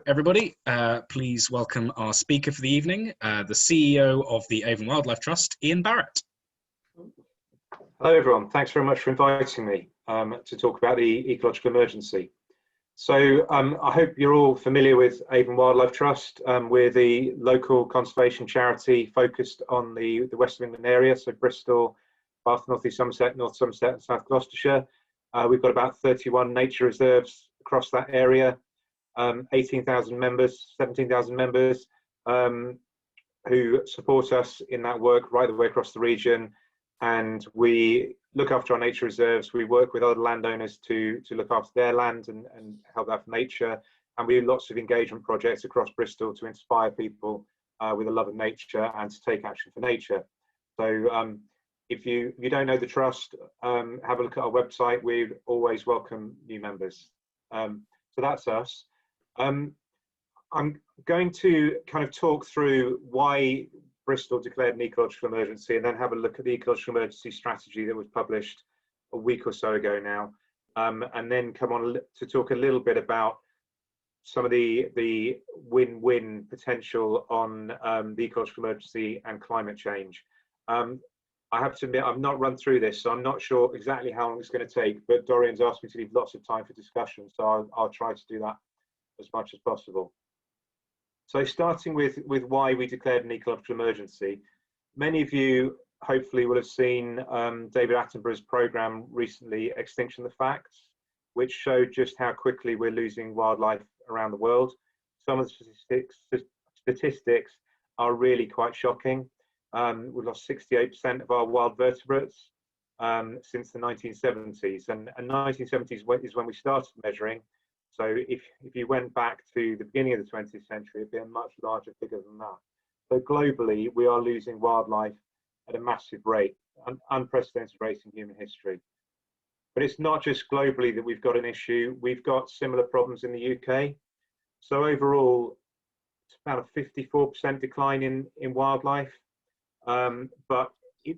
everybody. Please welcome our speaker for the evening, the CEO of the Avon Wildlife Trust, Ian Barrett. Hello everyone, thanks very much for inviting me to talk about the ecological emergency. So I hope you're all familiar with Avon Wildlife Trust. We're the local conservation charity focused on the West of England area, so Bristol, Bath, North East Somerset, North Somerset and South Gloucestershire. We've got about 31 nature reserves across that area, 18,000 members, 17,000 members who support us in that work right the way across the region. And we look after our nature reserves. We work with other landowners to look after their land and help out for nature. And we do lots of engagement projects across Bristol to inspire people with a love of nature and to take action for nature. So if you don't know the trust, have a look at our website. We always welcome new members. So that's us. I'm going to kind of talk through why Bristol declared an ecological emergency and then have a look at the ecological emergency strategy that was published a week or so ago now, and then come on to talk a little bit about some of the win-win potential on the ecological emergency and climate change. I have to admit, I've not run through this, so I'm not sure exactly how long it's going to take, but Dorian's asked me to leave lots of time for discussion, so I'll try to do that as much as possible. So starting with why we declared an ecological emergency, many of you hopefully will have seen David Attenborough's programme recently, Extinction The Facts, which showed just how quickly we're losing wildlife around the world. Some of the statistics are really quite shocking. We've lost 68% of our wild vertebrates since the 1970s, and 1970s is when we started measuring. So if you went back to the beginning of the 20th century, it'd be a much larger figure than that. So globally, we are losing wildlife at a massive rate, an unprecedented rate in human history. But it's not just globally that we've got an issue. We've got similar problems in the UK. So overall, it's about a 54% decline in wildlife, but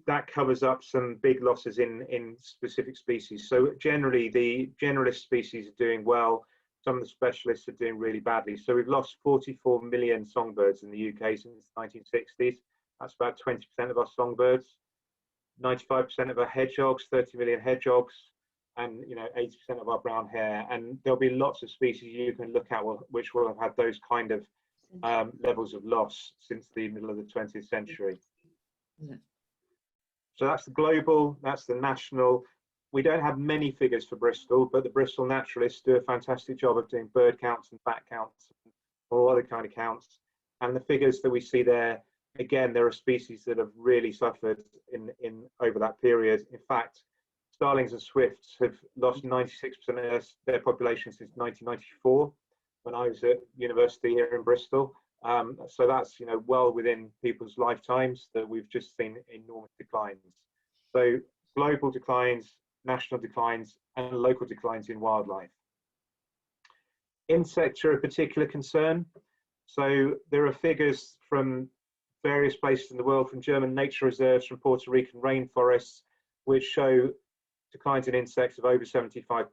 that covers up some big losses in specific species. So generally, the generalist species are doing well. Some of the specialists are doing really badly. So we've lost 44 million songbirds in the UK since the 1960s. That's about 20% of our songbirds, 95% of our hedgehogs, 30 million hedgehogs, and 80% of our brown hare. And there'll be lots of species you can look at which will have had those kind of levels of loss since the middle of the 20th century. Yeah. So that's the global, that's the national. We don't have many figures for Bristol, but the Bristol naturalists do a fantastic job of doing bird counts and bat counts and all other kind of counts. And the figures that we see there, again, there are species that have really suffered in over that period. In fact, starlings and swifts have lost 96% of their population since 1994, when I was at university here in Bristol. So that's well within people's lifetimes that we've just seen enormous declines. So global declines, national declines, and local declines in wildlife. Insects are a particular concern. So there are figures from various places in the world, from German nature reserves, from Puerto Rican rainforests, which show declines in insects of over 75%.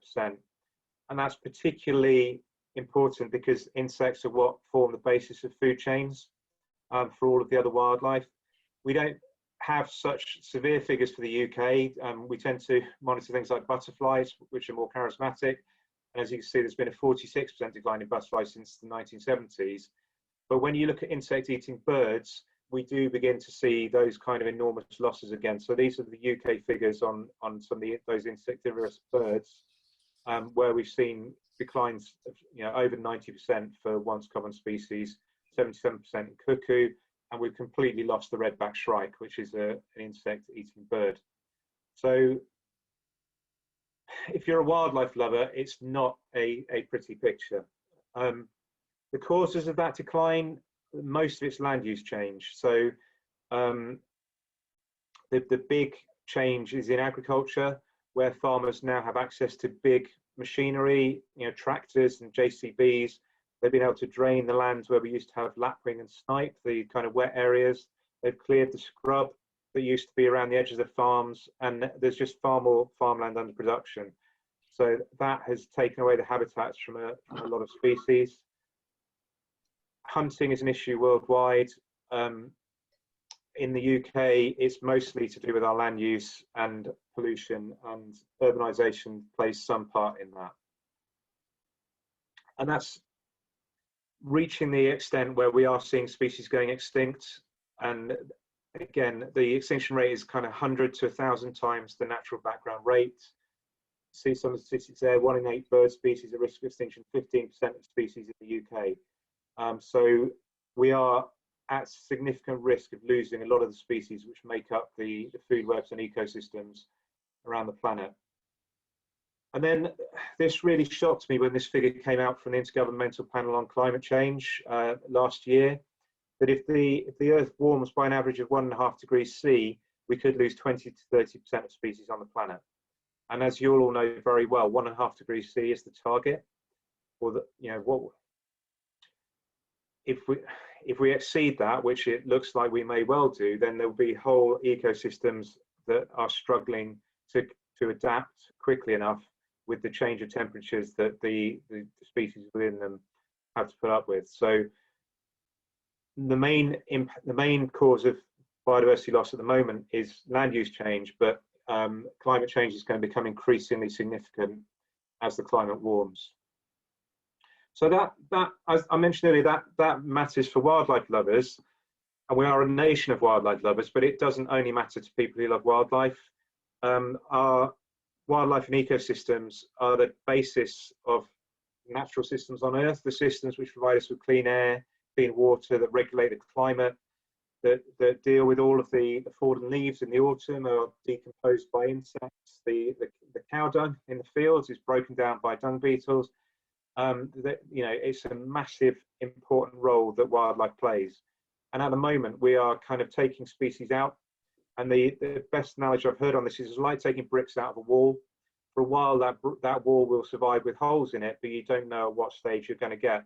And that's particularly important because insects are what form the basis of food chains for all of the other wildlife. We don't have such severe figures for the UK. We tend to monitor things like butterflies, which are more charismatic. And as you can see, there's been a 46% decline in butterflies since the 1970s. But when you look at insect-eating birds, we do begin to see those kind of enormous losses again. So these are the UK figures on some of those insectivorous birds, where we've seen declines of over 90% for once common species, 77% in cuckoo, and we've completely lost the redback shrike, which is an insect-eating bird. So if you're a wildlife lover, it's not a pretty picture. The causes of that decline, most of it's land use change. So the big change is in agriculture, where farmers now have access to big machinery, tractors and JCBs. They've been able to drain the lands where we used to have lapwing and snipe, the kind of wet areas. They've cleared the scrub that used to be around the edges of farms, and there's just far more farmland under production. So that has taken away the habitats from a lot of species. hunting is an issue worldwide. In the UK, it's mostly to do with our land use and pollution, and urbanisation plays some part in that. And that's reaching the extent where we are seeing species going extinct. And again, the extinction rate is kind of 100 to 1,000 times the natural background rate. See some of the statistics there: 1 in 8 bird species at risk of extinction, 15% of species in the UK. So we are at significant risk of losing a lot of the species which make up the food webs and ecosystems around the planet. And then this really shocked me when this figure came out from the Intergovernmental Panel on Climate Change last year, that if the Earth warms by an average of 1.5 degrees C, we could lose 20 to 30% of species on the planet. And as you all know very well, 1.5 degrees C is the target. Or the, you know, what if we exceed that, which it looks like we may well do, then there'll be whole ecosystems that are struggling to adapt quickly enough with the change of temperatures that the species within them have to put up with. So the main cause of biodiversity loss at the moment is land use change, but climate change is going to become increasingly significant as the climate warms. So that as I mentioned earlier, that matters for wildlife lovers, and we are a nation of wildlife lovers, but it doesn't only matter to people who love wildlife. Our wildlife and ecosystems are the basis of natural systems on Earth, the systems which provide us with clean air, clean water, that regulate the climate, that deal with all of the fallen leaves in the autumn are decomposed by insects. The cow dung in the fields is broken down by dung beetles. You know, it's a massive, important role that wildlife plays. And at the moment, we are kind of taking species out. And the best analogy I've heard on this is like taking bricks out of a wall. For a while, that wall will survive with holes in it, but you don't know at what stage you're going to get,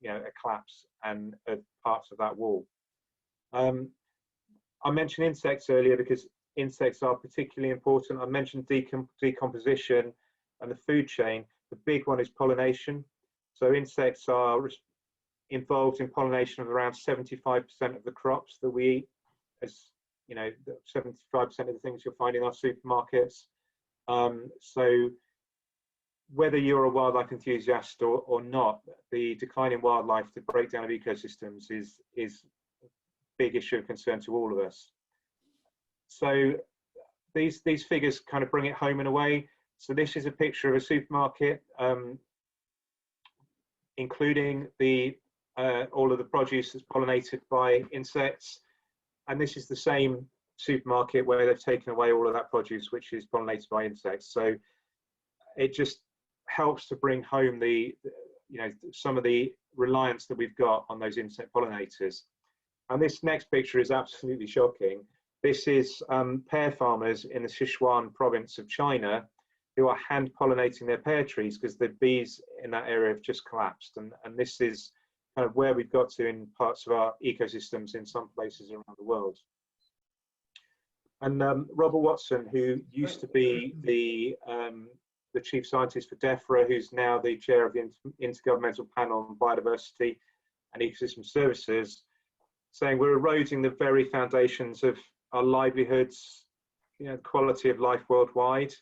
you know, a collapse and parts of that wall. I mentioned insects earlier because insects are particularly important. I mentioned decomposition and the food chain. The big one is pollination. So insects are involved in pollination of around 75% of the crops that we eat, as you know, 75% of the things you'll find in our supermarkets. So whether you're a wildlife enthusiast or not, the decline in wildlife, the breakdown of ecosystems is a big issue of concern to all of us. So these figures kind of bring it home in a way. So this is a picture of a supermarket, including all of the produce that's pollinated by insects. And this is the same supermarket where they've taken away all of that produce, which is pollinated by insects. So it just helps to bring home you know, some of the reliance that we've got on those insect pollinators. And this next picture is absolutely shocking. This is pear farmers in the Sichuan province of China who are hand pollinating their pear trees because the bees in that area have just collapsed. And this is kind of where we've got to in parts of our ecosystems in some places around the world. And Robert Watson, who used to be the chief scientist for DEFRA, who's now the chair of the Intergovernmental Panel on Biodiversity and Ecosystem Services, saying we're eroding the very foundations of our livelihoods, you know, the quality of life worldwide.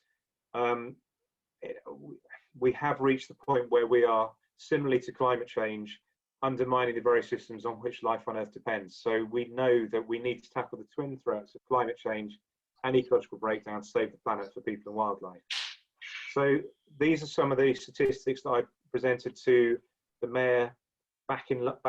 We have reached the point where we are, similarly to climate change, undermining the very systems on which life on Earth depends. So we know that we need to tackle the twin threats of climate change and ecological breakdown to save the planet for people and wildlife. So these are some of the statistics that I presented to the Mayor back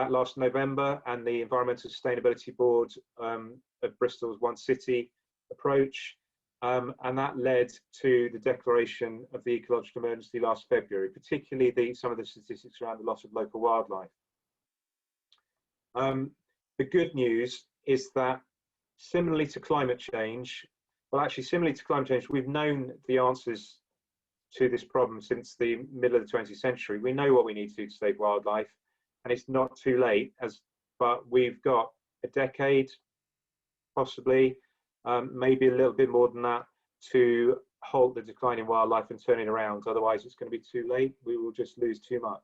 last November and the Environmental Sustainability Board of Bristol's One City approach. And that led to the declaration of the ecological emergency last February, particularly some of the statistics around the loss of local wildlife. The good news is that similarly to climate change, we've known the answers to this problem since the middle of the 20th century. We know what we need to do to save wildlife, and it's not too late, but we've got a decade, possibly, maybe a little bit more than that, to halt the decline in wildlife and turn it around. Otherwise, it's going to be too late. We will just lose too much.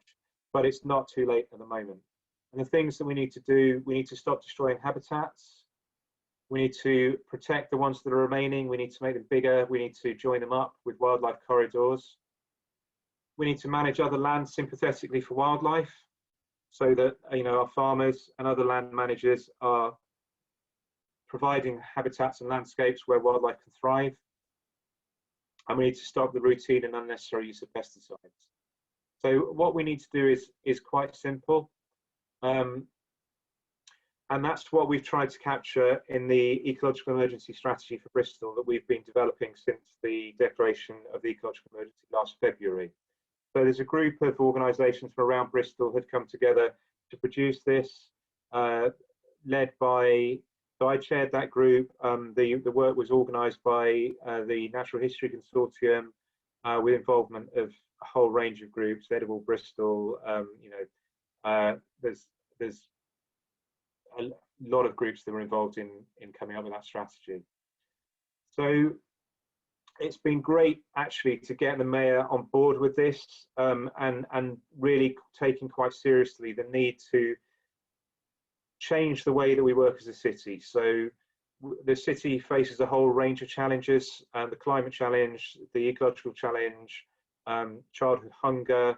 But it's not too late at the moment. And the things that we need to do, we need to stop destroying habitats. We need to protect the ones that are remaining. We need to make them bigger. We need to join them up with wildlife corridors. We need to manage other land sympathetically for wildlife, so that our farmers and other land managers are providing habitats and landscapes where wildlife can thrive. And we need to stop the routine and unnecessary use of pesticides. So what we need to do is quite simple. And that's what we've tried to capture in the Ecological Emergency Strategy for Bristol that we've been developing since the declaration of the Ecological Emergency last February. So there's a group of organisations from around Bristol had come together to produce this, led by, so I chaired that group. The work was organised by the Natural History Consortium with involvement of a whole range of groups, Edible Bristol, there's a lot of groups that were involved in coming up with that strategy. So it's been great actually to get the mayor on board with this, and really taking quite seriously the need to change the way that we work as a city. So the city faces a whole range of challenges, the climate challenge, the ecological challenge, childhood hunger,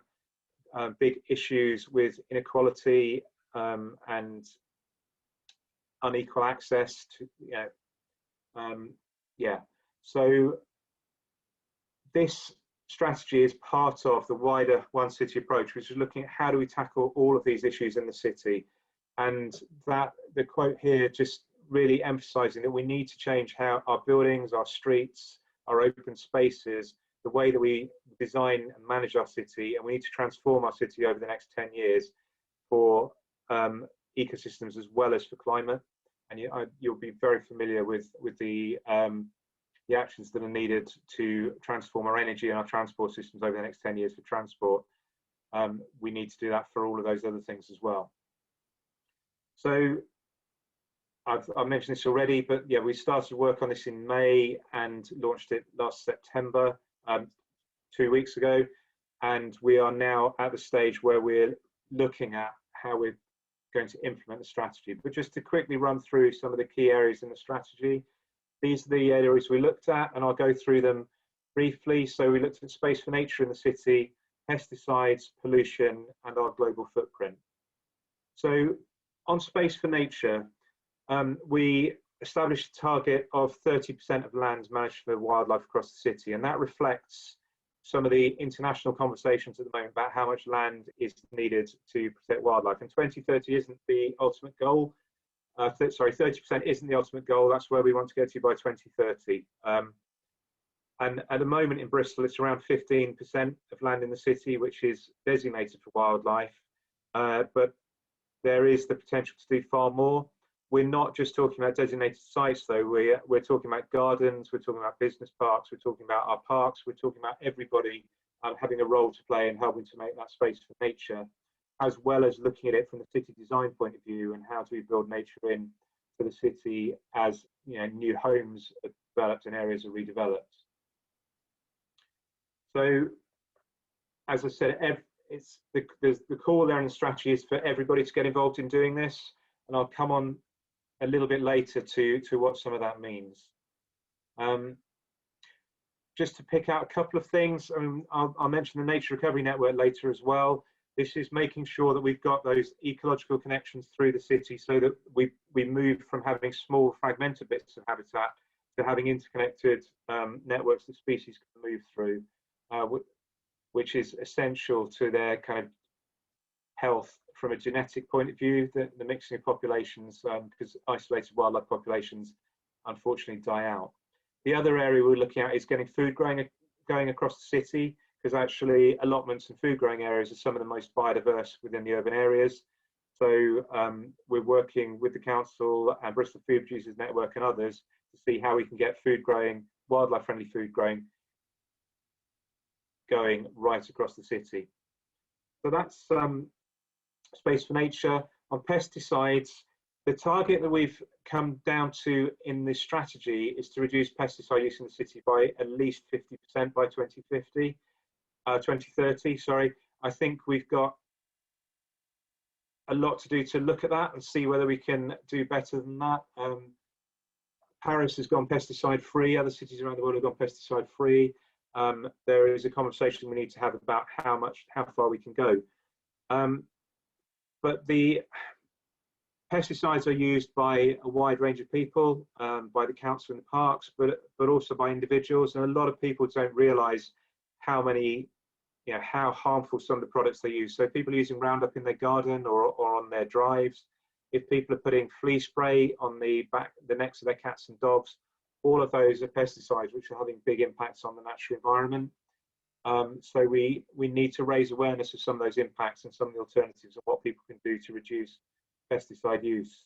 big issues with inequality and unequal access to, so this strategy is part of the wider One City approach, which is looking at how do we tackle all of these issues in the city. And that the quote here just really emphasizing that we need to change how our buildings, our streets, our open spaces, the way that we design and manage our city, and we need to transform our city over the next 10 years for ecosystems as well as for climate. And you'll be very familiar with the actions that are needed to transform our energy and our transport systems over the next 10 years for transport. We need to do that for all of those other things as well. So I've mentioned this already, but yeah, we started work on this in May and launched it last September, 2 weeks ago. And we are now at the stage where we're looking at how we're going to implement the strategy. But just to quickly run through some of the key areas in the strategy, these are the areas we looked at, and I'll go through them briefly. So we looked at space for nature in the city, pesticides, pollution, and our global footprint. So on space for nature, we established a target of 30% of land managed for wildlife across the city, and that reflects some of the international conversations at the moment about how much land is needed to protect wildlife. And 2030 isn't the ultimate goal. 30% isn't the ultimate goal. That's where we want to get to by 2030. And at the moment in Bristol, it's around 15% of land in the city which is designated for wildlife, but there is the potential to do far more. We're not just talking about designated sites though, we're talking about gardens, we're talking about business parks, we're talking about our parks, we're talking about everybody having a role to play in helping to make that space for nature, as well as looking at it from the city design point of view and how do we build nature in to the city as new homes are developed and areas are redeveloped. So as I said, it's the call there in the strategy is for everybody to get involved in doing this, and I'll come on a little bit later to what some of that means. Just to pick out a couple of things, I'll mention the Nature Recovery Network later as well. This is making sure that we've got those ecological connections through the city so that we move from having small fragmented bits of habitat to having interconnected networks that species can move through, which is essential to their kind of health from a genetic point of view, the mixing of populations, because isolated wildlife populations unfortunately die out. The other area we're looking at is getting food growing going across the city, because actually allotments and food growing areas are some of the most biodiverse within the urban areas. So we're working with the council and Bristol Food Producers Network and others to see how we can get food growing, wildlife friendly food growing, going right across the city. So that's space for nature. On pesticides, the target that we've come down to in this strategy is to reduce pesticide use in the city by at least 50% by 2030. I think we've got a lot to do to look at that and see whether we can do better than that. Paris has gone pesticide free. Other cities around the world have gone pesticide free. There is a conversation we need to have about how far we can go. But the pesticides are used by a wide range of people, by the council in the parks, but also by individuals. And a lot of people don't realise how many, how harmful some of the products they use. So people using Roundup in their garden or on their drives, if people are putting flea spray on the necks of their cats and dogs, all of those are pesticides which are having big impacts on the natural environment. So we need to raise awareness of some of those impacts and some of the alternatives and what people can do to reduce pesticide use.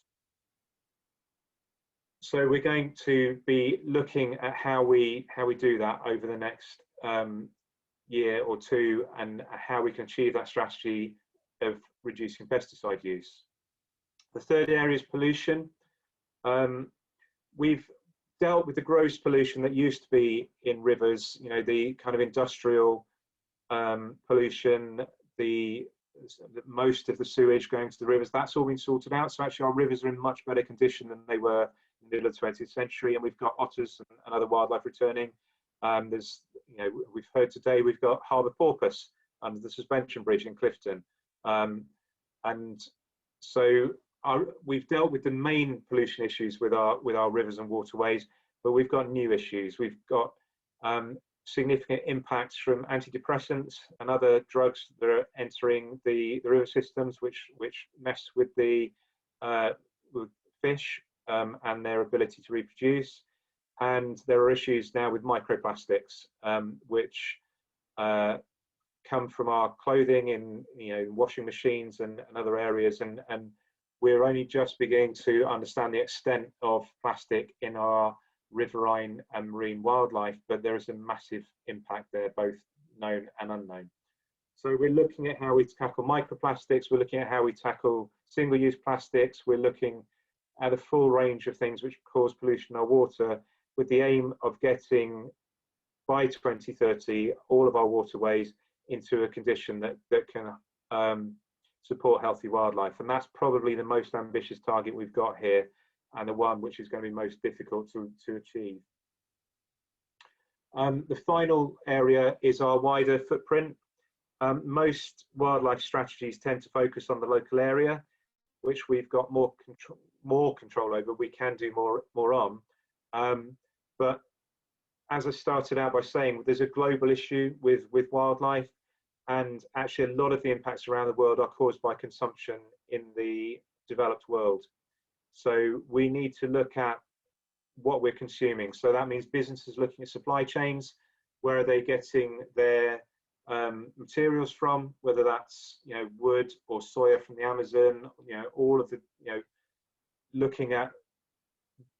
So we're going to be looking at how we do that over the next year or two, and how we can achieve that strategy of reducing pesticide use. The third area is pollution. We've dealt with the gross pollution that used to be in rivers, the kind of industrial pollution, most of the sewage going to the rivers. That's all been sorted out. So actually our rivers are in much better condition than they were in the middle of the 20th century, and we've got otters and other wildlife returning. There's, we've heard today we've got harbour porpoise under the suspension bridge in Clifton. And so we've dealt with the main pollution issues with our rivers and waterways, but we've got new issues. We've got significant impacts from antidepressants and other drugs that are entering the river systems, which mess with the with fish and their ability to reproduce. And there are issues now with microplastics, which come from our clothing in washing machines and other areas, and we're only just beginning to understand the extent of plastic in our riverine and marine wildlife, but there is a massive impact there, both known and unknown. So we're looking at how we tackle microplastics, we're looking at how we tackle single-use plastics, we're looking at a full range of things which cause pollution in our water, with the aim of getting, by 2030, all of our waterways into a condition that can support healthy wildlife. And that's probably the most ambitious target we've got here, and the one which is going to be most difficult to achieve. The final area is our wider footprint. Most wildlife strategies tend to focus on the local area, which we've got more control over. We can do more on. But as I started out by saying, there's a global issue with wildlife, and actually a lot of the impacts around the world are caused by consumption in the developed world. So we need to look at what we're consuming. So that means businesses looking at supply chains. Where are they getting their materials from, whether that's wood or soya from the Amazon, all of the looking at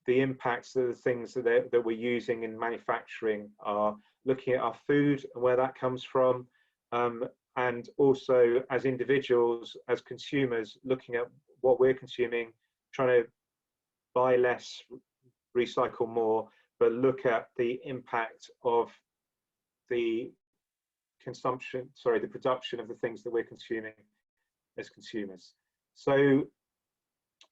the impacts of the things that we're using in manufacturing, are looking at our food and where that comes from, and also as individuals, as consumers, looking at what we're consuming, trying to buy less, recycle more, but look at the impact of the production of the things that we're consuming as consumers. So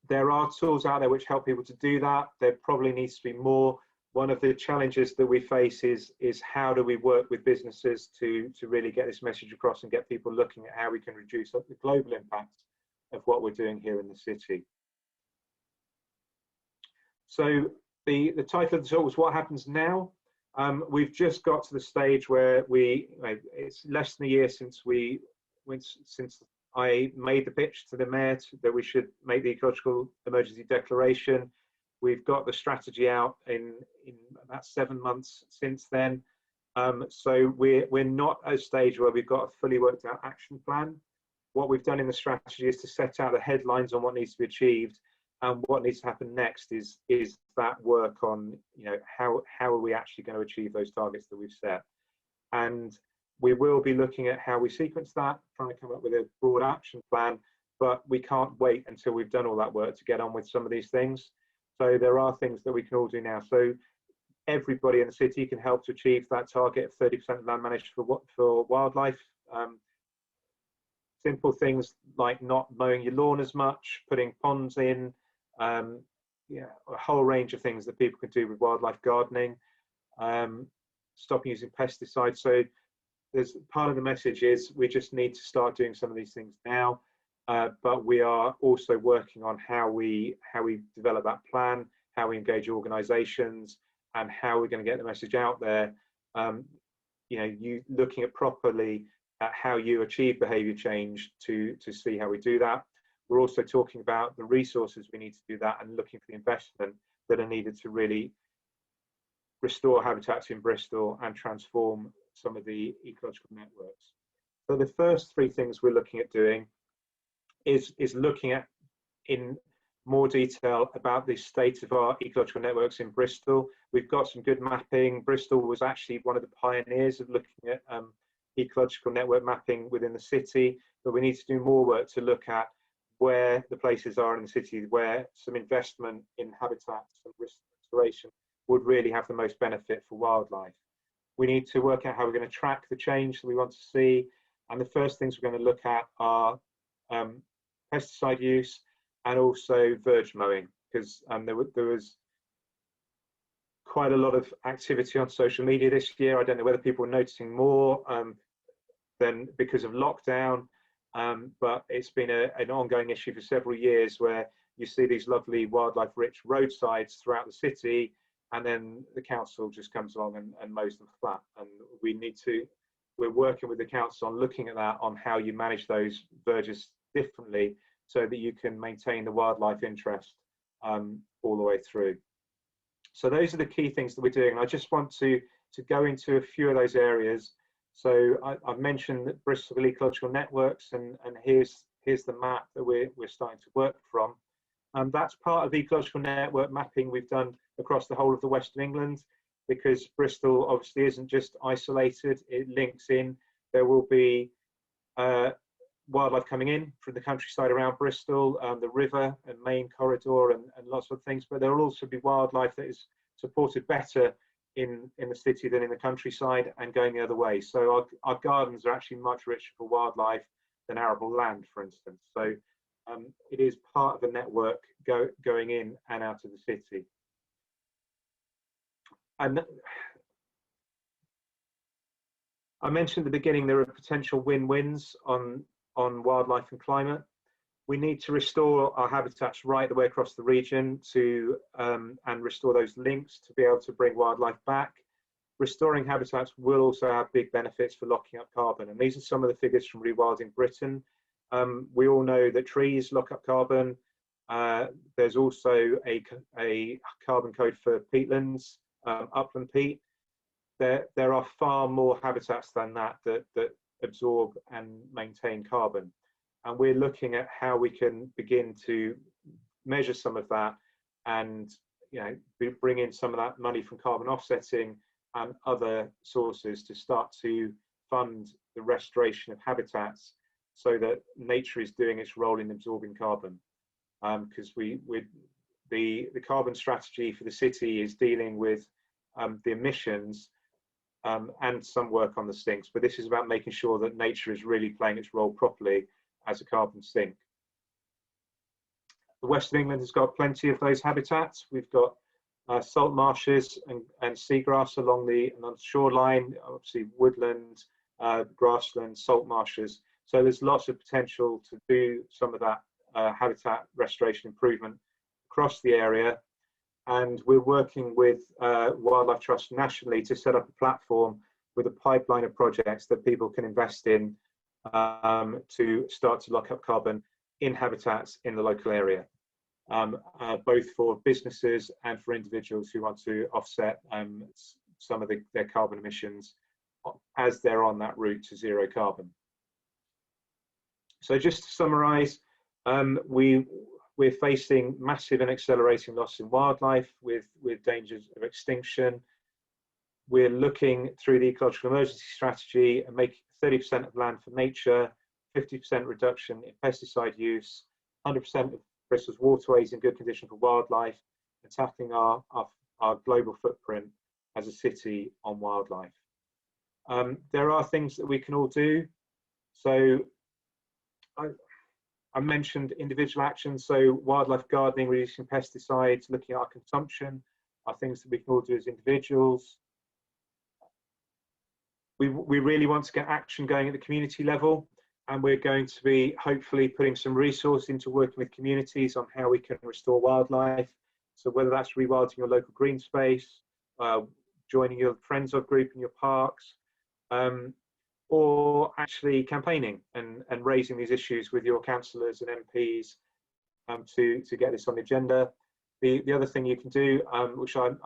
there are tools out there which help people to do that. There probably needs to be more. One of the challenges that we face is how do we work with businesses to really get this message across and get people looking at how we can reduce the global impact of what we're doing here in the city. So the title of the talk was What Happens Now? We've just got to the stage where it's less than a year since I made the pitch to the Mayor that we should make the Ecological Emergency Declaration. We've got the strategy out in about 7 months since then. So we're not at a stage where we've got a fully worked out action plan. What we've done in the strategy is to set out the headlines on what needs to be achieved, and what needs to happen next is that work on how are we actually going to achieve those targets that we've set. And we will be looking at how we sequence that, trying to come up with a broad action plan, but we can't wait until we've done all that work to get on with some of these things. So there are things that we can all do now. So everybody in the city can help to achieve that target of 30% of land managed for wildlife. simple things like not mowing your lawn as much, putting ponds in, yeah, a whole range of things that people can do with wildlife gardening, stopping using pesticides. So there's part of the message is we just need to start doing some of these things now, but we are also working on how we develop that plan, how we engage organisations, and how we're going to get the message out there. You know, you looking at properly at how you achieve behaviour change to see how we do that. We're also talking about the resources we need to do that and looking for the investment that are needed to really restore habitats in Bristol and transform some of the ecological networks. So the first three things we're looking at doing is looking at in more detail about the state of our ecological networks in Bristol. We've got some good mapping. Bristol was actually one of the pioneers of looking at ecological network mapping within the city, but we need to do more work to look at where the places are in the city where some investment in habitats and restoration would really have the most benefit for wildlife. We need to work out how we're going to track the change that we want to see, and the first things we're going to look at are pesticide use and also verge mowing, because there was quite a lot of activity on social media this year. I don't know whether people are noticing more than because of lockdown, but it's been an ongoing issue for several years where you see these lovely wildlife-rich roadsides throughout the city, and then the council just comes along and mows them flat. And we're working with the council on looking at that, on how you manage those verges differently so that you can maintain the wildlife interest all the way through. So those are the key things that we're doing. And I just want to go into a few of those areas. So I've mentioned that Bristol Ecological Networks, and here's the map that we're starting to work from. That's part of ecological network mapping we've done across the whole of the West of England, because Bristol obviously isn't just isolated, it links in. There will be wildlife coming in from the countryside around Bristol, the river and main corridor and lots of things, but there will also be wildlife that is supported better in the city than in the countryside and going the other way. So our gardens are actually much richer for wildlife than arable land, for instance. So it is part of a network going in and out of the city. And I mentioned at the beginning there are potential win-wins on wildlife and climate. We need to restore our habitats right the way across the region to and restore those links to be able to bring wildlife back. Restoring habitats will also have big benefits for locking up carbon, and these are some of the figures from Rewilding Britain. We all know that trees lock up carbon. There's also a carbon code for peatlands, upland peat. There are far more habitats than that absorb and maintain carbon, and we're looking at how we can begin to measure some of that, and bring in some of that money from carbon offsetting and other sources to start to fund the restoration of habitats, so that nature is doing its role in absorbing carbon. Because the carbon strategy for the city is dealing with the emissions and some work on the sinks, but this is about making sure that nature is really playing its role properly as a carbon sink. The West of England has got plenty of those habitats. We've got salt marshes and seagrass along the shoreline, obviously woodland, grassland, salt marshes. So there's lots of potential to do some of that habitat restoration improvement across the area. And we're working with Wildlife Trust nationally to set up a platform with a pipeline of projects that people can invest in to start to lock up carbon in habitats in the local area, both for businesses and for individuals who want to offset some of their carbon emissions as they're on that route to zero carbon. So just to summarise, we're facing massive and accelerating loss in wildlife with dangers of extinction. We're looking through the ecological emergency strategy and make 30% of land for nature, 50% reduction in pesticide use, 100% of Bristol's waterways in good condition for wildlife, and tackling our global footprint as a city on wildlife. There are things that we can all do. So I mentioned individual actions, so wildlife gardening, reducing pesticides, looking at our consumption, are things that we can all do as individuals. We really want to get action going at the community level, and we're going to be hopefully putting some resource into working with communities on how we can restore wildlife. So whether that's rewilding your local green space, joining your Friends of group in your parks, or actually campaigning and raising these issues with your councillors and MPs to get this on the agenda. The other thing you can do, which I'm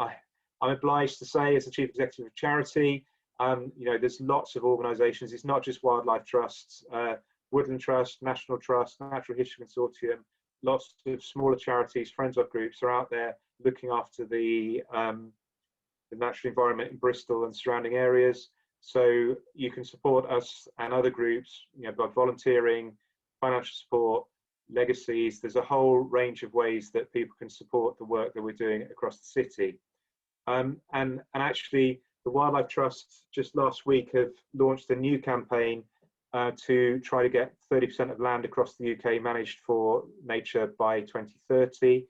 obliged to say as the Chief Executive of charity, you know, there's lots of organisations. It's not just wildlife trusts, Woodland Trust, National Trust, Natural History Consortium, lots of smaller charities, Friends of groups are out there looking after the natural environment in Bristol and surrounding areas. So you can support us and other groups, you know, by volunteering, financial support, legacies. There's a whole range of ways that people can support the work that we're doing across the city. And actually, the Wildlife Trust just last week have launched a new campaign to try to get 30% of land across the UK managed for nature by 2030.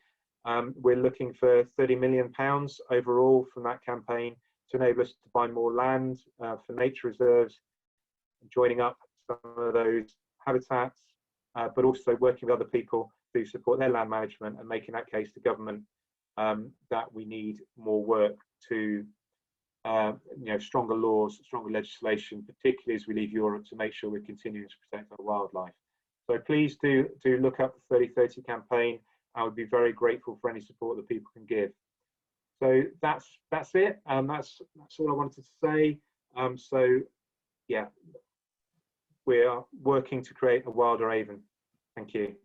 We're looking for £30 million overall from that campaign to enable us to buy more land for nature reserves, joining up some of those habitats, but also working with other people to support their land management and making that case to government that we need more work to, you know, stronger laws, stronger legislation, particularly as we leave Europe, to make sure we're continuing to protect our wildlife. So please do look up the 3030 campaign. I would be very grateful for any support that people can give. So that's it. That's all I wanted to say. So yeah, we are working to create a wilder Avon. Thank you.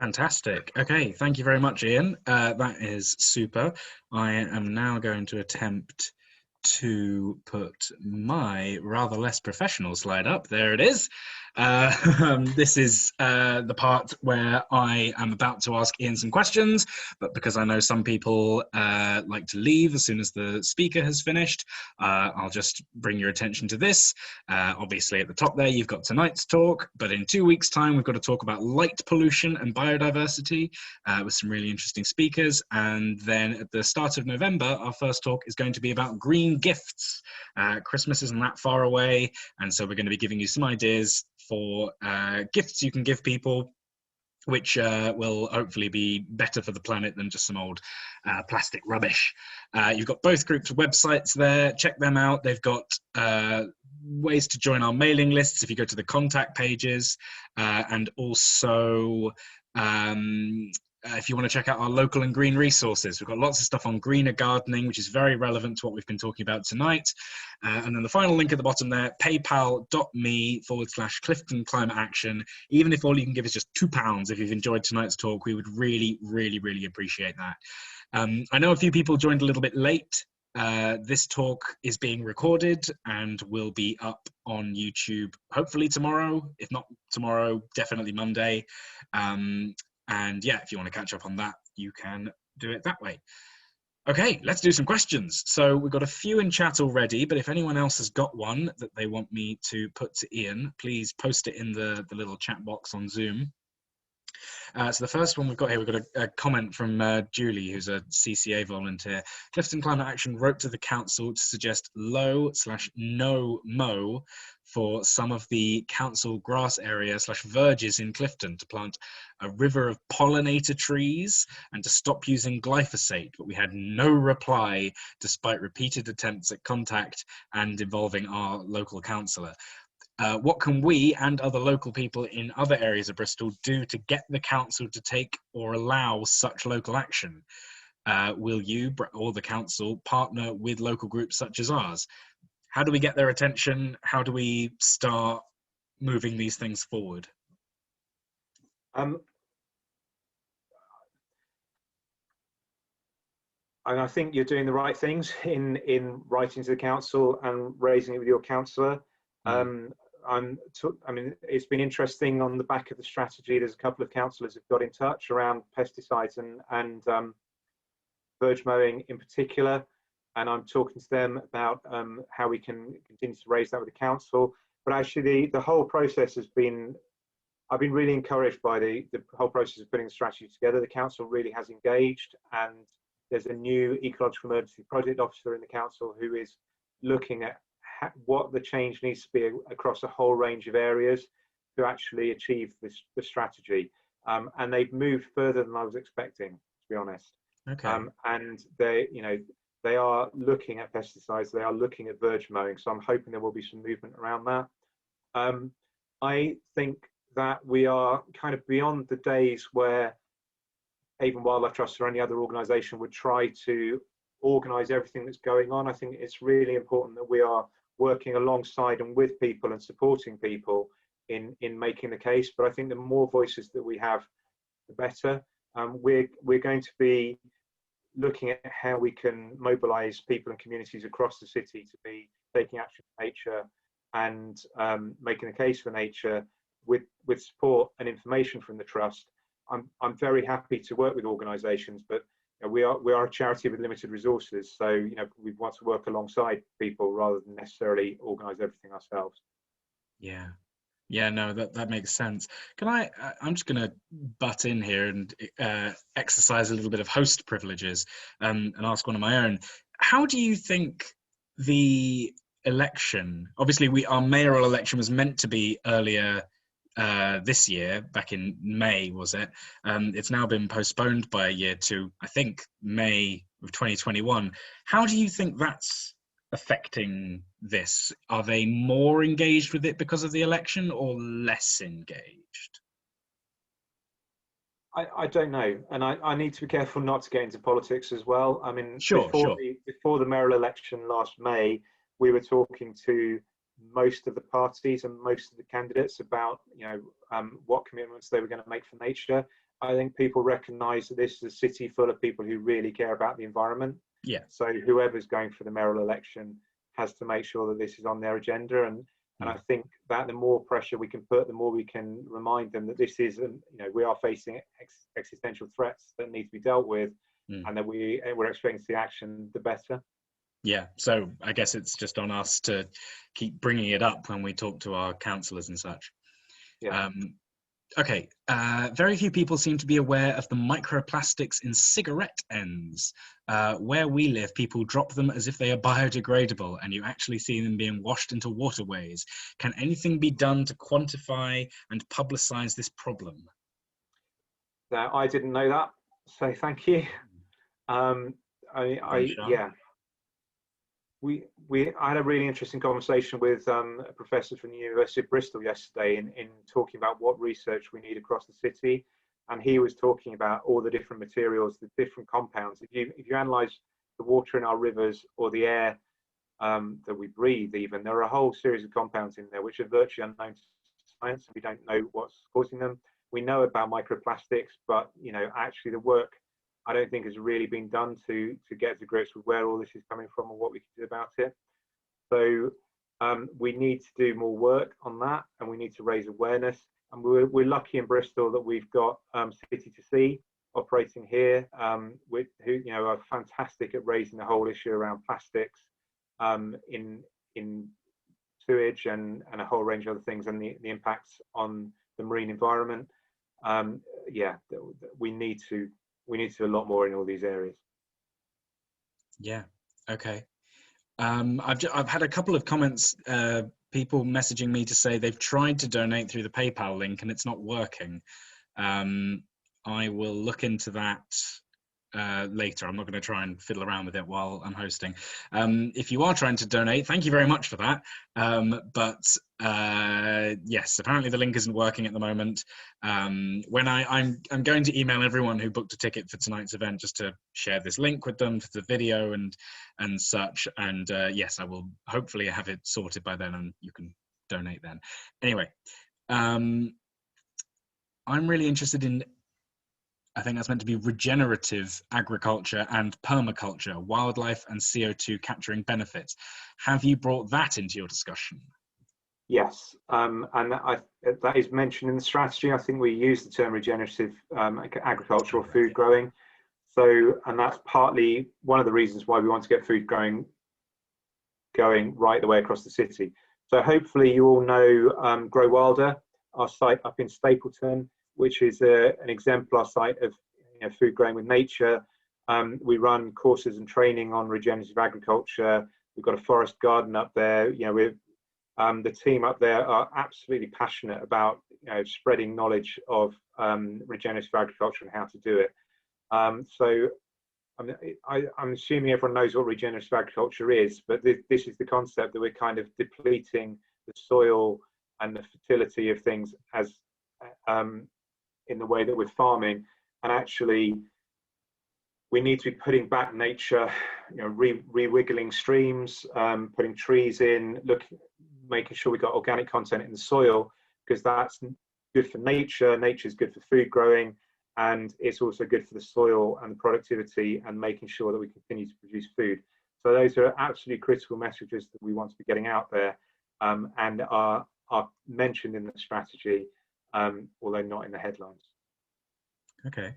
Fantastic. Okay, thank you very much, Ian. That is super. I am now going to attempt to put my rather less professional slide up. There it is. This is the part where I am about to ask Ian some questions, but because I know some people like to leave as soon as the speaker has finished, I'll just bring your attention to this. Obviously at the top there you've got tonight's talk, but in 2 weeks' time we've got to talk about light pollution and biodiversity with some really interesting speakers, and then at the start of November our first talk is going to be about green gifts. Christmas isn't that far away, and so we're going to be giving you some ideas for gifts you can give people, which will hopefully be better for the planet than just some old plastic rubbish. You've got both groups' websites there. Check them out. They've got ways to join our mailing lists if you go to the contact pages, and also if you want to check out our local and green resources. We've got lots of stuff on greener gardening, which is very relevant to what we've been talking about tonight. And then the final link at the bottom there, paypal.me/Clifton Climate Action. Even if all you can give is just £2, if you've enjoyed tonight's talk, we would really, really, really appreciate that. I know a few people joined a little bit late. This talk is being recorded and will be up on YouTube hopefully tomorrow. If not tomorrow, definitely Monday. And yeah, if you want to catch up on that, you can do it that way. Okay, let's do some questions. So we've got a few in chat already, but if anyone else has got one that they want me to put to Ian, please post it in the little chat box on Zoom. So the first one we've got here, we've got a comment from Julie, who's a CCA volunteer. Clifton Climate Action wrote to the council to suggest low/no mow for some of the council grass area / verges in Clifton to plant a river of pollinator trees and to stop using glyphosate, but we had no reply despite repeated attempts at contact and involving our local councillor. What can we and other local people in other areas of Bristol do to get the council to take or allow such local action? Will you or the council partner with local groups such as ours? How do we get their attention? How do we start moving these things forward? And I think you're doing the right things in writing to the council and raising it with your councillor. I mean, it's been interesting on the back of the strategy. There's a couple of councillors who've got in touch around pesticides and verge mowing in particular, and I'm talking to them about how we can continue to raise that with the council. But actually, the whole process has been I've been really encouraged by the whole process of putting the strategy together. The council really has engaged, and there's a new ecological emergency project officer in the council who is looking at what the change needs to be across a whole range of areas to actually achieve the strategy. And they've moved further than I was expecting, to be honest. Okay. And they are looking at pesticides, they are looking at verge mowing, so I'm hoping there will be some movement around that. I think that we are kind of beyond the days where Avon Wildlife Trust or any other organisation would try to organise everything that's going on. I think it's really important that we are working alongside and with people and supporting people in making the case. But I think the more voices that we have, the better. We're going to be looking at how we can mobilise people and communities across the city to be taking action for nature and making a case for nature with support and information from the trust. I'm very happy to work with organisations, but we are a charity with limited resources, so we want to work alongside people rather than necessarily organise everything ourselves. Yeah, no, that makes sense. I'm just going to butt in here and exercise a little bit of host privileges and ask one of my own. How do you think the election, obviously our mayoral election was meant to be earlier this year, back in May, was it? It's now been postponed by a year to, I think, May of 2021. How do you think that's affecting this? Are they more engaged with it because of the election or less engaged? I don't know, and I need to be careful not to get into politics as well. I mean, sure. Before the mayoral election last May, we were talking to most of the parties and most of the candidates about what commitments they were going to make for nature. I think people recognise that this is a city full of people who really care about the environment. Yeah. So whoever's going for the mayoral election has to make sure that this is on their agenda, and I think that the more pressure we can put, the more we can remind them that this is, we are facing existential threats that need to be dealt with, and that we're expecting to see action, the better. Yeah, so I guess it's just on us to keep bringing it up when we talk to our councillors and such. Yeah. Okay, very few people seem to be aware of the microplastics in cigarette ends. Where we live, people drop them as if they are biodegradable, and you actually see them being washed into waterways. Can anything be done to quantify and publicise this problem? Now, I didn't know that, so thank you. I had a really interesting conversation with a professor from the University of Bristol yesterday in talking about what research we need across the city, and he was talking about all the different materials, the different compounds. If you analyse the water in our rivers or the air that we breathe, even, there are a whole series of compounds in there which are virtually unknown to science. We don't know what's causing them. We know about microplastics, but actually the work, I don't think, has really been done to get to grips with where all this is coming from and what we can do about it. So we need to do more work on that, and we need to raise awareness. And we're lucky in Bristol that we've got City to Sea operating here, who are fantastic at raising the whole issue around plastics in sewage and a whole range of other things, and the impacts on the marine environment. We need to do a lot more in all these areas. Yeah. Okay. I've had a couple of comments, people messaging me to say they've tried to donate through the PayPal link and it's not working. I will look into that later. I'm not going to try and fiddle around with it while I'm hosting. If you are trying to donate, thank you very much for that. But yes, apparently the link isn't working at the moment. When I'm going to email everyone who booked a ticket for tonight's event just to share this link with them for the video and such. And yes, I will hopefully have it sorted by then, and you can donate then. Anyway, I'm really interested in, I think that's meant to be regenerative agriculture and permaculture, wildlife and CO2 capturing benefits. Have you brought that into your discussion? Yes, and that is mentioned in the strategy. I think we use the term regenerative agricultural food growing. So, and that's partly one of the reasons why we want to get food growing going right the way across the city. So hopefully you all know Grow Wilder. our site up in Stapleton, which is an exemplar site of food growing with nature. We run courses and training on regenerative agriculture. We've got a forest garden up there. The team up there are absolutely passionate about spreading knowledge of regenerative agriculture and how to do it. So I'm assuming everyone knows what regenerative agriculture is, but this is the concept that we're kind of depleting the soil and the fertility of things as in the way that we're farming, and actually we need to be putting back nature, re-wiggling streams, putting trees in, making sure we've got organic content in the soil, because that's good for nature. Nature's good for food growing, and it's also good for the soil and the productivity and making sure that we continue to produce food. So those are absolutely critical messages that we want to be getting out there, and are mentioned in the strategy, although not in the headlines. Okay.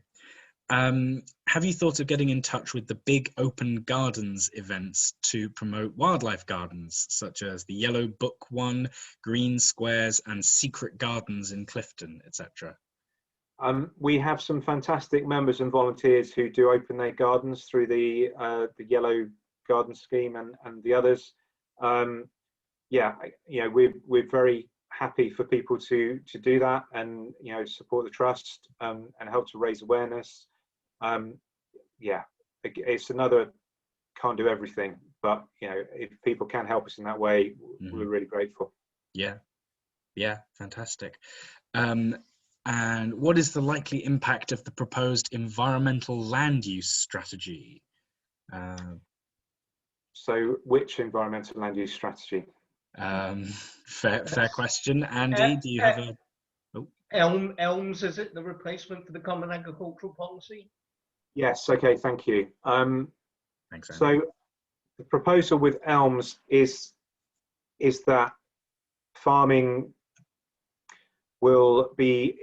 Have you thought of getting in touch with the big open gardens events to promote wildlife gardens, such as the Yellow Book one, Green Squares, and Secret Gardens in Clifton, etc.? We have some fantastic members and volunteers who do open their gardens through the Yellow Garden Scheme and the others. We're very happy for people to do that and support the trust and help to raise awareness. It's another, can't do everything, but if people can help us in that way, we're really grateful. Yeah, fantastic. And what is the likely impact of the proposed environmental land use strategy? So which environmental land use strategy? Fair question. Andy, do you have a... Elms, is it the replacement for the Common Agricultural Policy? Yes, okay, thank you. Thanks, Andy. So the proposal with elms is that farming will be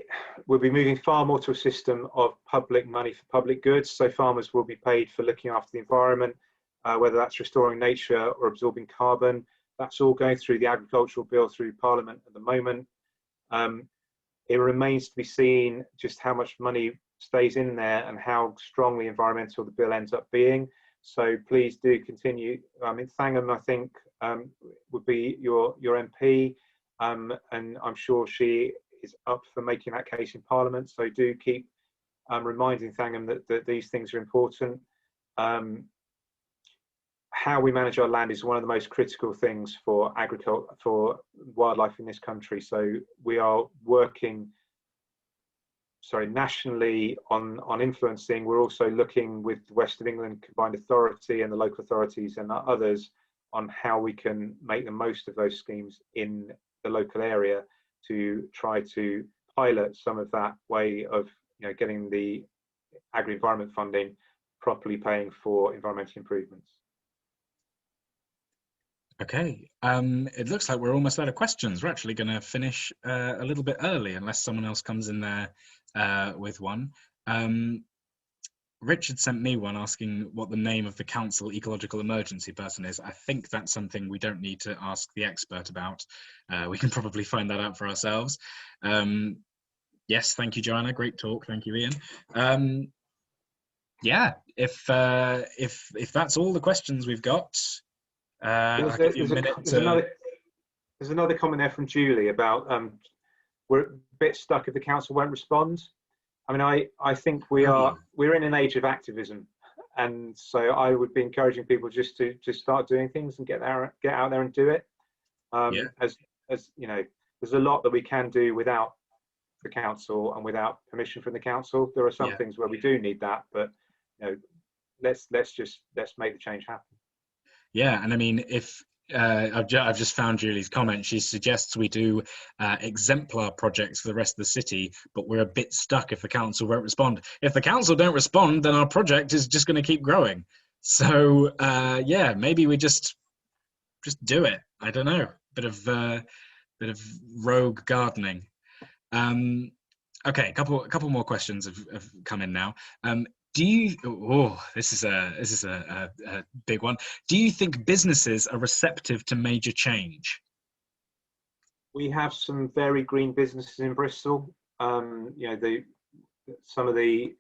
moving far more to a system of public money for public goods. So farmers will be paid for looking after the environment, whether that's restoring nature or absorbing carbon. That's all going through the agricultural bill through Parliament at the moment. It remains to be seen just how much money stays in there and how strongly environmental the bill ends up being. So please do continue. Thangham, I think, would be your MP, and I'm sure she is up for making that case in Parliament. So do keep reminding Thangham that these things are important. How we manage our land is one of the most critical things for agriculture, for wildlife in this country. So we are working nationally on influencing. We're also looking with the West of England Combined Authority and the local authorities and others on how we can make the most of those schemes in the local area to try to pilot some of that way of getting the agri-environment funding properly paying for environmental improvements. Okay, it looks like we're almost out of questions. We're actually going to finish a little bit early unless someone else comes in there with one. Richard sent me one asking what the name of the council ecological emergency person is. I think that's something we don't need to ask the expert about. We can probably find that out for ourselves. Yes, thank you, Joanna. Great talk. Thank you, Ian. Yeah, if that's all the questions we've got. There's another comment there from Julie about we're a bit stuck if the council won't respond. I mean, I think we're in an age of activism, and so I would be encouraging people just to start doing things and get out there and do it. As there's a lot that we can do without the council and without permission from the council. There are some things where we do need that, but let's make the change happen. Yeah, and I mean, if I've just found Julie's comment. She suggests we do exemplar projects for the rest of the city, but we're a bit stuck if the council won't respond. If the council don't respond, then our project is just going to keep growing. So yeah, maybe we just do it. I don't know, bit of rogue gardening. Okay, a couple more questions have come in now. Do you? Oh, this is a big one. Do you think businesses are receptive to major change? We have some very green businesses in Bristol. You know, some of the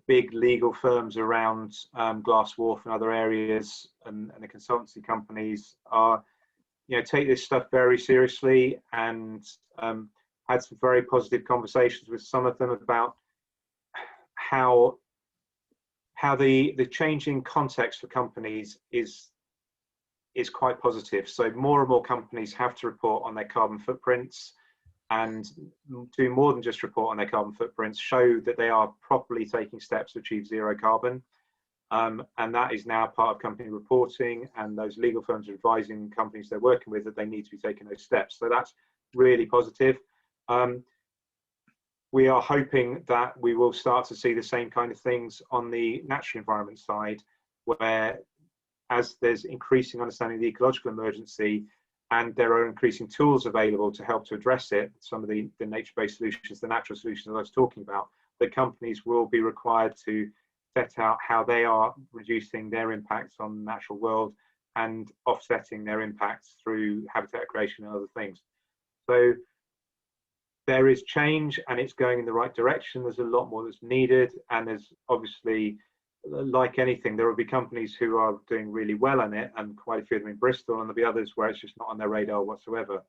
big legal firms around Glass Wharf and other areas, and the consultancy companies are, you know, take this stuff very seriously, and had some very positive conversations with some of them about how the changing context for companies is quite positive. So more and more companies have to report on their carbon footprints, and do more than just report on their carbon footprints, show that they are properly taking steps to achieve zero carbon. And that is now part of company reporting, and those legal firms are advising companies they're working with that they need to be taking those steps. So that's really positive. We are hoping that we will start to see the same kind of things on the natural environment side, where as there's increasing understanding of the ecological emergency, and there are increasing tools available to help to address it, some of the nature-based solutions, the natural solutions I was talking about, the companies will be required to set out how they are reducing their impacts on the natural world and offsetting their impacts through habitat creation and other things. So there is change, and it's going in the right direction. There's a lot more that's needed, and there's obviously, like anything, there will be companies who are doing really well on it, and quite a few of them in Bristol, and there'll be others where it's just not on their radar whatsoever.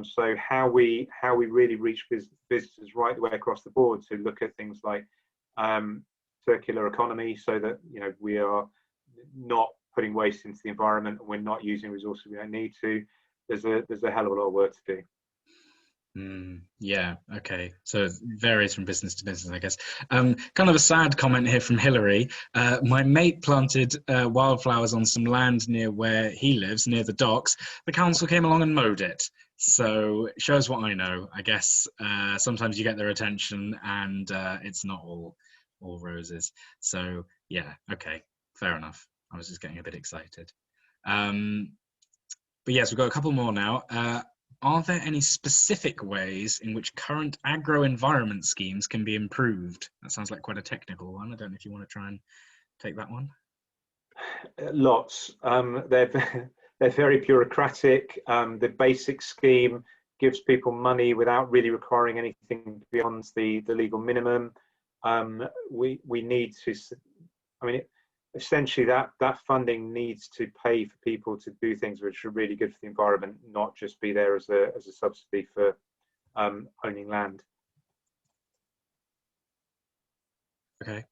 So how we really reach visitors right the way across the board to look at things like circular economy, so that, you know, we are not putting waste into the environment, and we're not using resources we don't need to. There's a hell of a lot of work to do. Yeah, okay. So it varies from business to business, I guess. Kind of a sad comment here from Hillary. My mate planted wildflowers on some land near where he lives, near the docks. The council came along and mowed it. So it shows what I know, I guess. Sometimes you get their attention, and it's not all roses. So yeah, okay, fair enough. I was just getting a bit excited. But yes, we've got a couple more now. Are there any specific ways in which current agro-environment schemes can be improved? That sounds like quite a technical one. I don't know if you want to try and take that one. Lots. They're very bureaucratic. The basic scheme gives people money without really requiring anything beyond the legal minimum. We need to, I mean, essentially that funding needs to pay for people to do things which are really good for the environment, not just be there as a subsidy for owning land. Okay.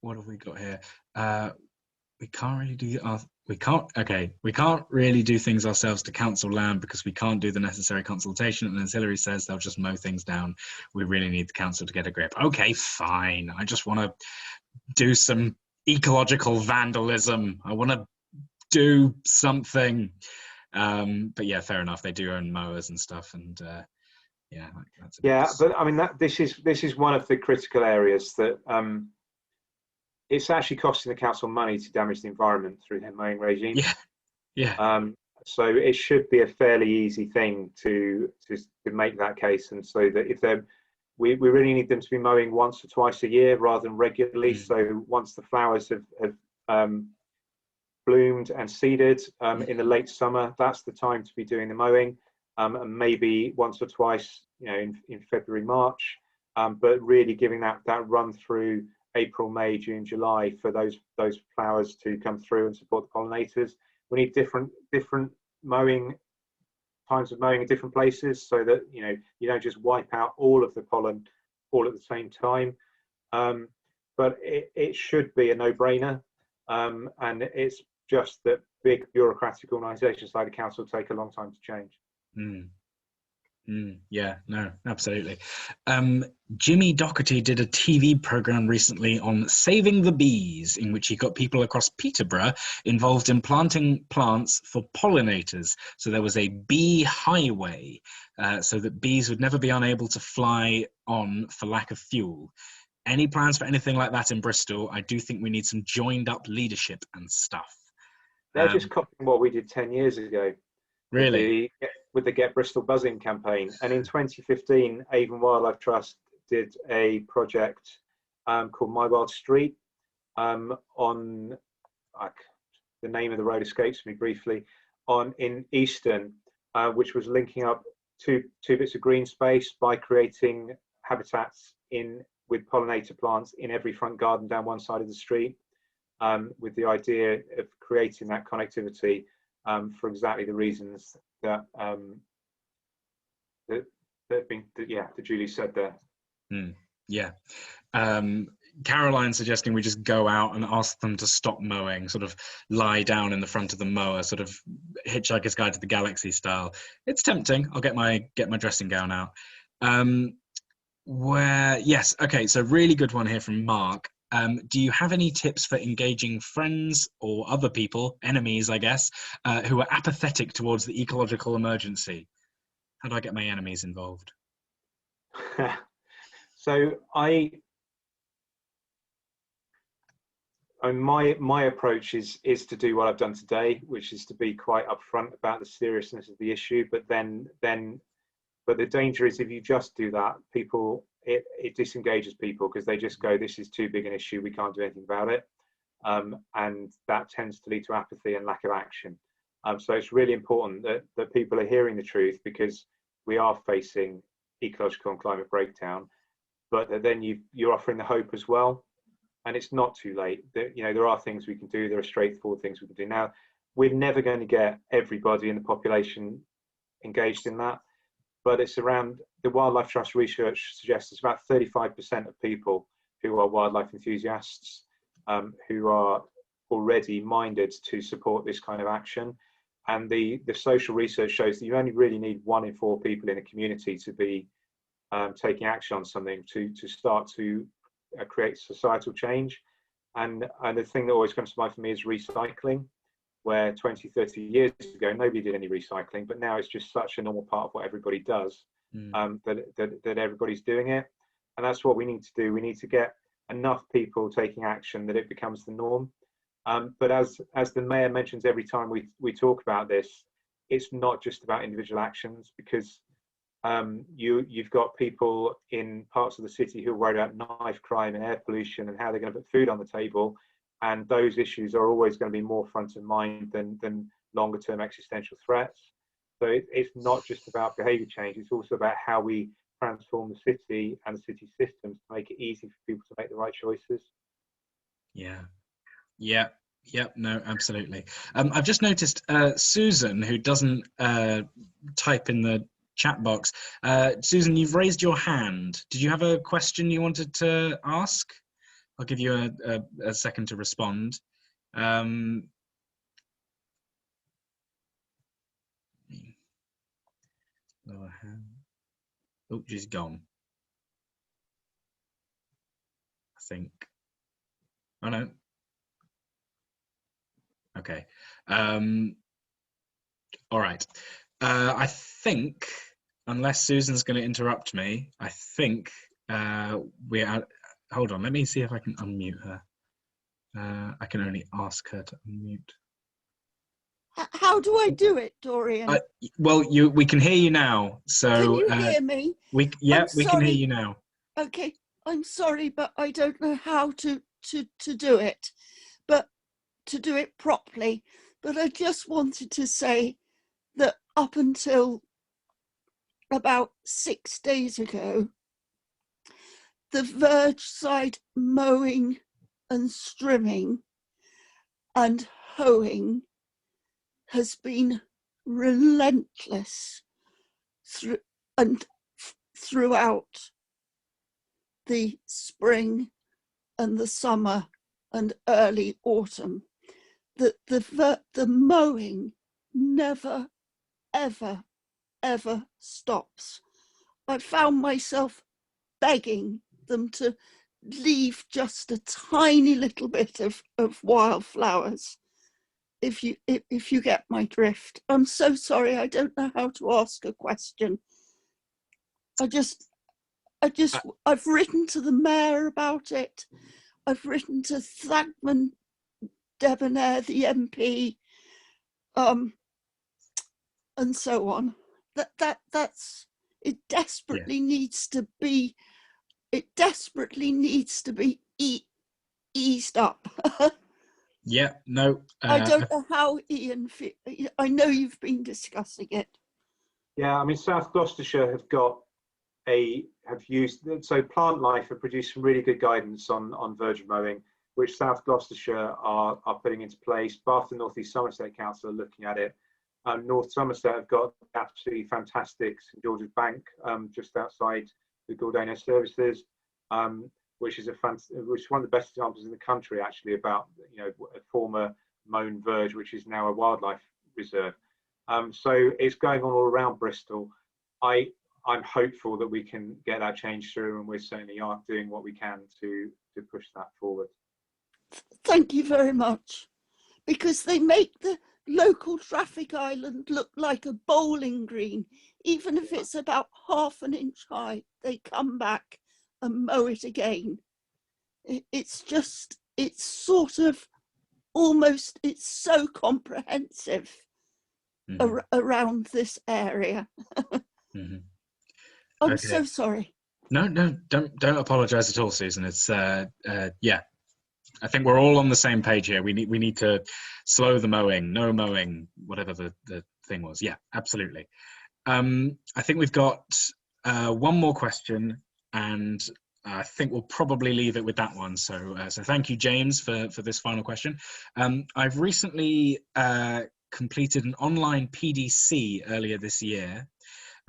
What have we got here? We can't really do we can't really do things ourselves to council land because we can't do the necessary consultation, and as Hillary says, they'll just mow things down. We really need the council to get a grip. Okay, fine. I just want to do some ecological vandalism. I want to do something. But yeah, fair enough. They do own mowers and stuff, and yeah, that's but I mean this is one of the critical areas that it's actually costing the council money to damage the environment through their mowing regime. Yeah. So it should be a fairly easy thing to make that case, and so that if we really need them to be mowing once or twice a year rather than regularly. So once the flowers have bloomed and seeded in the late summer, that's the time to be doing the mowing, and maybe once or twice, you know, in February, March, but really giving that run through April, May, June, July for those flowers to come through and support the pollinators. We need different mowing times of mowing in different places, so that, you know, you don't just wipe out all of the pollen all at the same time. But it should be a no-brainer, and it's just that big bureaucratic organisations like the council take a long time to change. Yeah, no, absolutely. Jimmy Doherty did a TV program recently on saving the bees, in which he got people across Peterborough involved in planting plants for pollinators. So there was a bee highway, so that bees would never be unable to fly on for lack of fuel. Any plans for anything like that in Bristol? I do think we need some joined up leadership and stuff. They're just copying what we did 10 years ago. Really? With the Get Bristol Buzzing campaign. And in 2015, Avon Wildlife Trust did a project called My Wild Street on, the name of the road escapes me briefly, in Easton, which was linking up two bits of green space by creating habitats with pollinator plants in every front garden down one side of the street, with the idea of creating that connectivity for exactly the reasons that that Julie said there. Yeah. Caroline suggesting we just go out and ask them to stop mowing, sort of lie down in the front of the mower, sort of Hitchhiker's Guide to the Galaxy style. It's tempting. I'll get my dressing gown out. Yes, okay, so really good one here from Mark. Do you have any tips for engaging friends or other people, enemies, I guess, who are apathetic towards the ecological emergency? How do I get my enemies involved? So my approach is to do what I've done today, which is to be quite upfront about the seriousness of the issue. But the danger is if you just do that, it disengages people because they just go, "This is too big an issue. We can't do anything about it," and that tends to lead to apathy and lack of action. So it's really important that people are hearing the truth, because we are facing ecological and climate breakdown, but that then you're offering the hope as well. And it's not too late. There are things we can do. There are straightforward things we can do. Now, we're never going to get everybody in the population engaged in that, but it's around, the Wildlife Trust research suggests it's about 35% of people who are wildlife enthusiasts who are already minded to support this kind of action. And the social research shows that you only really need 1 in 4 people in a community to be taking action on something to start to create societal change. And the thing that always comes to mind for me is recycling, where 20, 30 years ago, nobody did any recycling, but now it's just such a normal part of what everybody does, that everybody's doing it. And that's what we need to do. We need to get enough people taking action that it becomes the norm. But as the Mayor mentions every time we talk about this, it's not just about individual actions, because you've got people in parts of the city who are worried about knife crime and air pollution and how they're going to put food on the table, and those issues are always going to be more front of mind than longer term existential threats. So it's not just about behaviour change, it's also about how we transform the city and the city systems to make it easy for people to make the right choices. No, absolutely. I've just noticed Susan, who doesn't type in the chat box. Susan, you've raised your hand. Did you have a question you wanted to ask? I'll give you a second to respond. Lower hand. Oh, she's gone. I think. Oh no. Okay. All right. I think, unless Susan's going to interrupt me, I think we are. Hold on. Let me see if I can unmute her. I can only ask her to unmute. How do I do it, Dorian? Well, we can hear you now. So can you hear me? We can hear you now. Okay, I'm sorry, but I don't know how to do it, but to do it properly. But I just wanted to say that up until about 6 days ago, the verge side mowing and strimming and hoeing has been relentless throughout the spring and the summer and early autumn. The mowing never, ever, ever stops. I found myself begging them to leave just a tiny little bit of wildflowers, if you get my drift. I'm so sorry, I don't know how to ask a question. I've written to the Mayor about it. I've written to Thagman Debonair, the MP, and so on. It desperately needs to be. It desperately needs to be eased up. Yeah, no. I don't know how Ian, I know you've been discussing it. Yeah, I mean, South Gloucestershire have used, so Plant Life have produced some really good guidance on verge mowing, which South Gloucestershire are putting into place. Bath and North East Somerset Council are looking at it. North Somerset have got absolutely fantastic St George's Bank just outside the Gordania Services, which is one of the best examples in the country actually about, you know, a former mown verge which is now a wildlife reserve. So it's going on all around Bristol. I'm hopeful that we can get that change through, and we certainly are doing what we can to push that forward. Thank you very much, because they make the local traffic island look like a bowling green. Even if it's about ½ an inch high, they come back and mow it again. It's just, it's sort of almost, it's so comprehensive around this area. I'm so sorry. No, don't apologise at all, Susan. It's yeah, I think we're all on the same page here. We need to slow the mowing, no mowing, whatever the thing was. Yeah, absolutely. I think we've got one more question, and I think we'll probably leave it with that one. So thank you, James, for this final question. I've recently completed an online PDC earlier this year.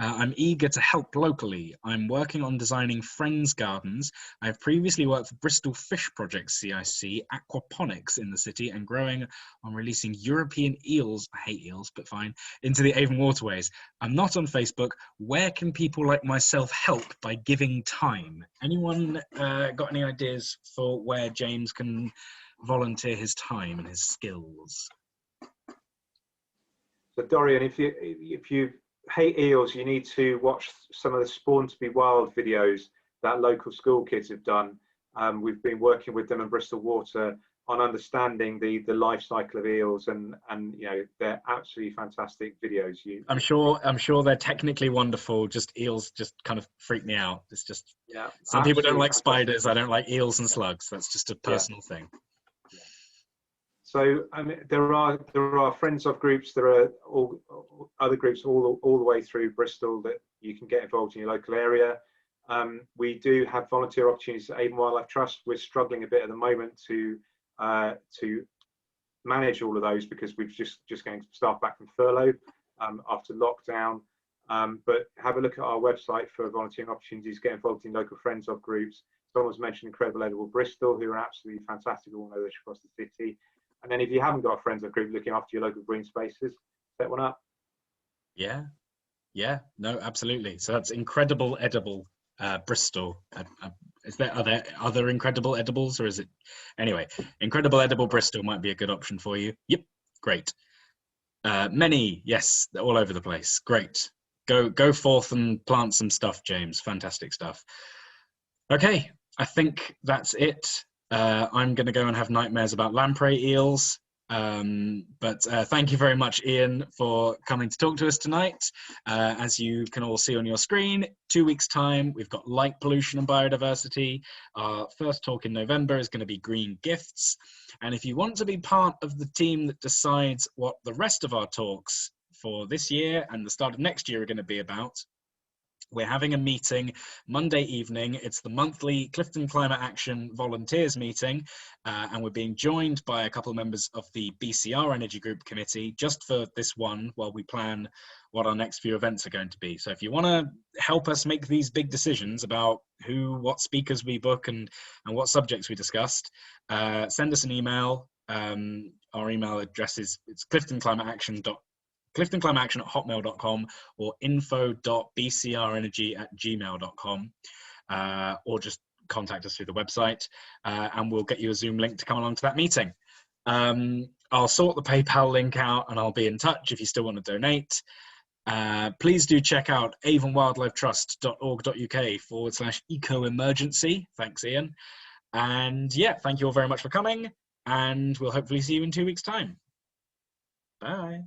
I'm eager to help locally. I'm working on designing friends gardens. I've previously worked for Bristol Fish Project CIC, aquaponics in the city, and growing on releasing European eels, I hate eels, but fine, into the Avon waterways. I'm not on Facebook. Where can people like myself help by giving time? Anyone got any ideas for where James can volunteer his time and his skills? So Dorian, if you hate eels, you need to watch some of the Spawn to be Wild videos that local school kids have done. We've been working with them in Bristol Water on understanding the life cycle of eels, and you know, they're absolutely fantastic videos. I'm sure they're technically wonderful. Just eels just kind of freak me out. It's just, yeah. Some people don't like spiders. I don't like eels and slugs. That's just a personal thing. So I mean, there are friends of groups. There are other groups all the way through Bristol that you can get involved in your local area. We do have volunteer opportunities at Avon Wildlife Trust. We're struggling a bit at the moment to manage all of those because we've just getting staff back from furlough after lockdown. But have a look at our website for volunteering opportunities. Get involved in local friends of groups. Someone's mentioned Incredible Edible Bristol, who are absolutely fantastic. All know this across the city. And then if you haven't got a friends of group looking after your local green spaces, set one up. Yeah, no, absolutely. So that's Incredible Edible Bristol. Are there other Incredible Edibles, or is it? Anyway, Incredible Edible Bristol might be a good option for you. Yep, great. Many, yes, they're all over the place. Great. Go forth and plant some stuff, James. Fantastic stuff. Okay, I think that's it. I'm going to go and have nightmares about lamprey eels. But thank you very much, Ian, for coming to talk to us tonight. As you can all see on your screen, 2 weeks' time, we've got light pollution and biodiversity. Our first talk in November is going to be green gifts. And if you want to be part of the team that decides what the rest of our talks for this year and the start of next year are going to be about, we're having a meeting Monday evening. It's the monthly Clifton Climate Action Volunteers meeting, and we're being joined by a couple of members of the BCR Energy Group Committee just for this one while we plan what our next few events are going to be. So if you want to help us make these big decisions about what speakers we book and what subjects we discussed, send us an email. Our email address is cliftonclimateaction@hotmail.com or info.bcrenergy@gmail.com, or just contact us through the website, and we'll get you a Zoom link to come along to that meeting. I'll sort the PayPal link out and I'll be in touch if you still want to donate. Please do check out avonwildlifetrust.org.uk/eco-emergency. Thanks, Ian. And yeah, thank you all very much for coming, and we'll hopefully see you in 2 weeks' time. Bye.